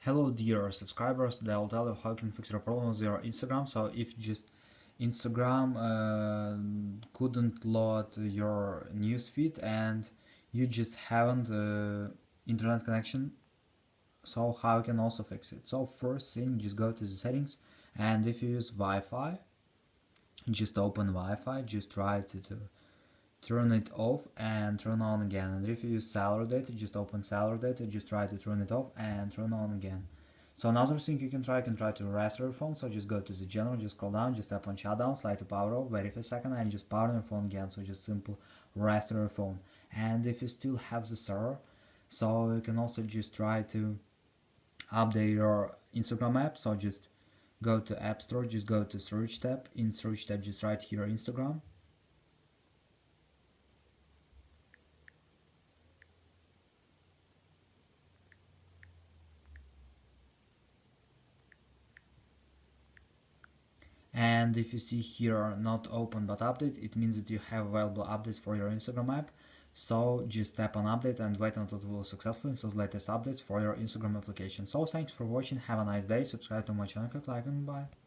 Hello dear subscribers, today I'll tell you how you can fix your problem with your Instagram. So if just Instagram couldn't load your newsfeed and you just haven't internet connection, so how you can also fix it? So first thing, just go to the settings, and if you use Wi-Fi, just open Wi-Fi, just try to turn it off and turn on again. And if you use cellular data, just open cellular data, just try to turn it off and turn on again. So another thing you can try to restore your phone. So just go to the general, just scroll down, just tap on shutdown, slide to power off, wait for a second, and just power your phone again. So just simple restore your phone. And if you still have this error, so you can also just try to update your Instagram app. So just go to App Store, just go to search tab. In search tab, just write here Instagram. And if you see here not open but update, it means that you have available updates for your Instagram app. So just tap on update and wait until it will successfully install the latest updates for your Instagram application. So thanks for watching, have a nice day, subscribe to my channel, click like, and bye.